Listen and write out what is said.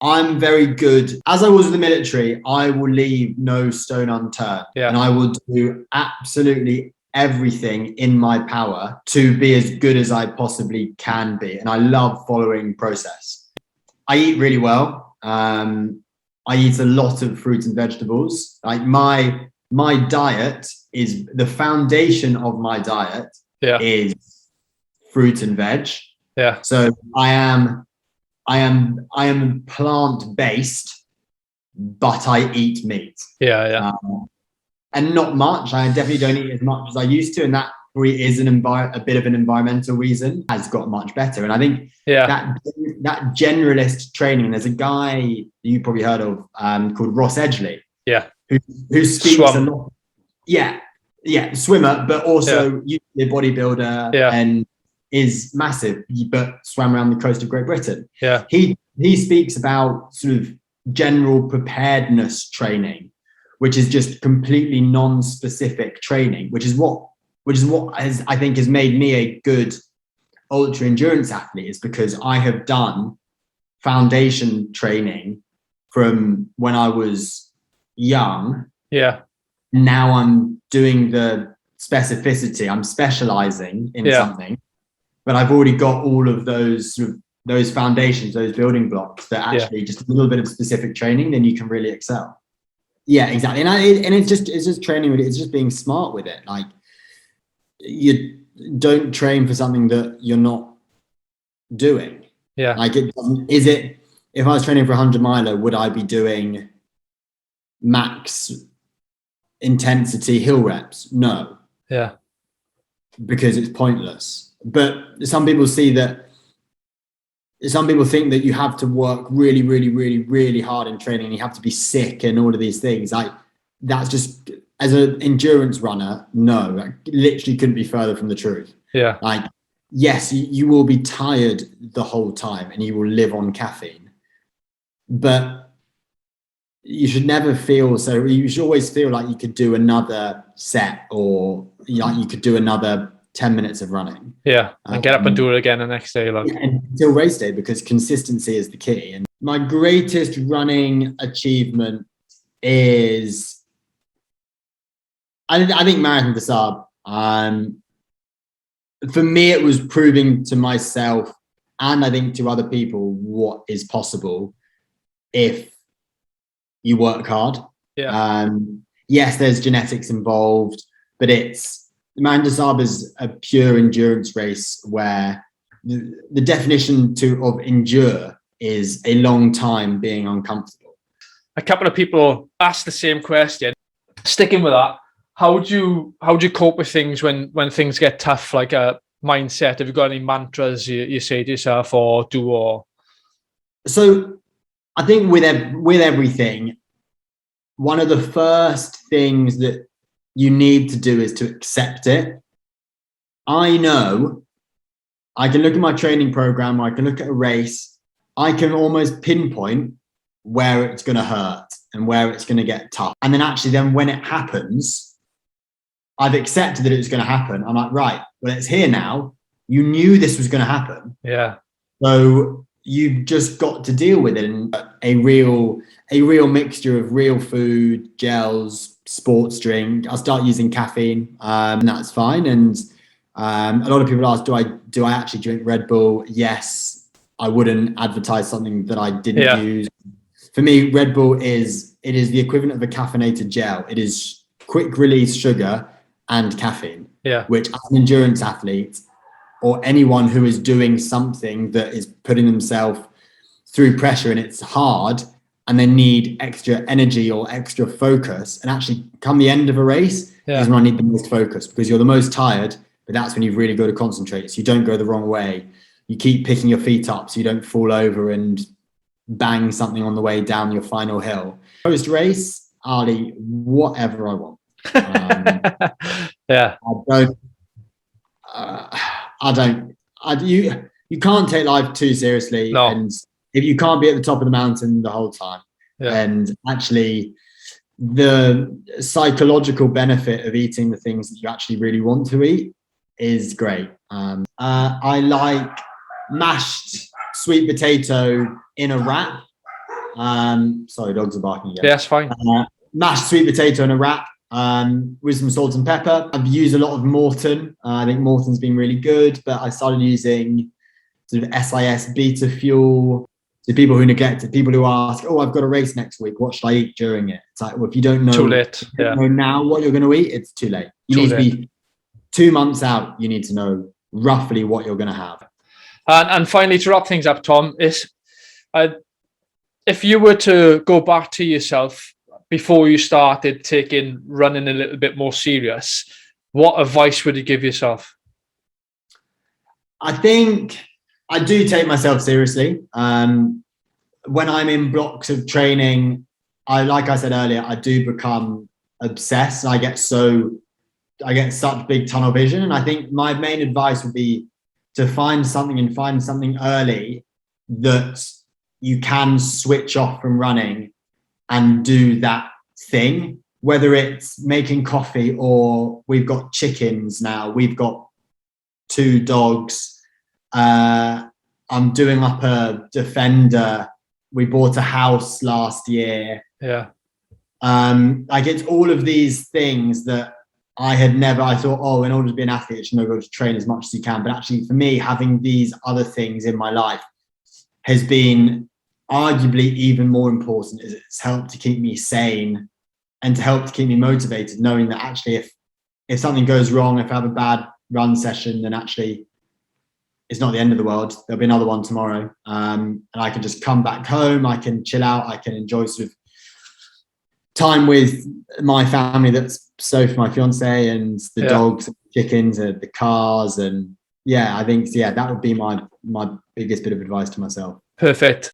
I'm very good. As I was in the military, I will leave no stone unturned. Yeah. And I will do absolutely everything in my power to be as good as I possibly can be. And I love following process. I eat really well. I eat a lot of fruits and vegetables. Like my diet is the foundation of my diet is fruit and veg. Yeah. So I am plant-based, but I eat meat. Yeah. And not much. I definitely don't eat as much as I used to, and that probably is a bit of an environmental reason. Has got much better, and I think that generalist training. There's a guy you probably heard of called Ross Edgley. Yeah. Who speaks a lot. Yeah, swimmer, but also usually a bodybuilder and is massive, but swam around the coast of Great Britain. Yeah. He speaks about sort of general preparedness training, which is just completely non-specific training, which is what I think has made me a good ultra endurance athlete, is because I have done foundation training from when I was young. Yeah. Now I'm doing the specificity. I'm specializing in something, but I've already got all of those foundations, those building blocks that actually just a little bit of specific training, then you can really excel. Yeah, exactly. And it's just training with it. It's just being smart with it. Like, you don't train for something that you're not doing. Yeah. Like, if I was training for a 100-miler, would I be doing max intensity hill reps? No. Yeah. Because it's pointless. But some people think that you have to work really, really, really, really hard in training, and you have to be sick and all of these things. Like, that's just, as an endurance runner, no, that literally couldn't be further from the truth. Yeah. Like, yes, you will be tired the whole time and you will live on caffeine, but you should never feel so. You should always feel like you could do another set, or like you could do another 10 minutes of running. Yeah. And get up and do it again the next day. Like, until race day, because consistency is the key. And my greatest running achievement is, I think Marathon des Sables. For me, it was proving to myself, and I think to other people, what is possible if you work hard. Yeah. Yes, there's genetics involved, but Marathon des Sables is a pure endurance race where the definition of endure is a long time being uncomfortable. A couple of people asked the same question. Sticking with that, how do you cope with things when things get tough, like a mindset? Have you got any mantras you say to yourself or do? Or so I think with everything, one of the first things that you need to do is to accept it. I know I can look at my training program, or I can look at a race, I can almost pinpoint where it's going to hurt and where it's going to get tough. And then when it happens, I've accepted that it's going to happen. I'm like, right, well, it's here now. You knew this was going to happen. Yeah. So you've just got to deal with it. And a real mixture of real food, gels, sports drink. I'll start using caffeine, and that's fine. And a lot of people ask, do I actually drink Red Bull? Yes. I wouldn't advertise something that I didn't use. For me, Red Bull is the equivalent of a caffeinated gel. It is quick release sugar and caffeine. Yeah. Which, as an endurance athlete, or anyone who is doing something that is putting themselves through pressure and it's hard, and they need extra energy or extra focus, and actually come the end of a race is when I need the most focus, because you're the most tired, but that's when you've really got to concentrate, so you don't go the wrong way. You keep picking your feet up so you don't fall over and bang something on the way down your final hill. Post race, I'll eat whatever I want. You can't take life too seriously. No. And if you can't be at the top of the mountain the whole time, and actually the psychological benefit of eating the things that you actually really want to eat is great. I like mashed sweet potato in a wrap Sorry, dogs are barking again. Yeah, that's fine. Mashed sweet potato and a wrap with some salt and pepper. I've used a lot of Morton. I think Morton's been really good, but I started using sort of SIS beta fuel. So people who neglect it, people who ask, "Oh, I've got a race next week. What should I eat during it?" It's like, well, if you don't know, Too late. Don't know now what you're going to eat, it's too late. You need to be 2 months out. You need to know roughly what you're going to have. And finally, to wrap things up, Tom, is if you were to go back to yourself before you started taking running a little bit more serious, what advice would you give yourself? I think I do take myself seriously. When I'm in blocks of training, like I said earlier, I do become obsessed. I get such big tunnel vision. And I think my main advice would be to find something early that you can switch off from running and do that thing, whether it's making coffee or we've got chickens now, we've got 2 dogs. I'm doing up a Defender. We bought a house last year. Yeah. Like it's all of these things that I thought, oh, in order to be an athlete, you should go to train as much as you can. But actually for me, having these other things in my life has been arguably even more important, as it's helped to keep me sane and to help to keep me motivated, knowing that actually if something goes wrong, if I have a bad run session, then actually it's not the end of the world. There'll be another one tomorrow. And I can just come back home. I can chill out. I can enjoy sort of time with my family. That's Sophie, my fiance, and the dogs, and the chickens, and the cars. And I think, that would be my biggest bit of advice to myself. Perfect.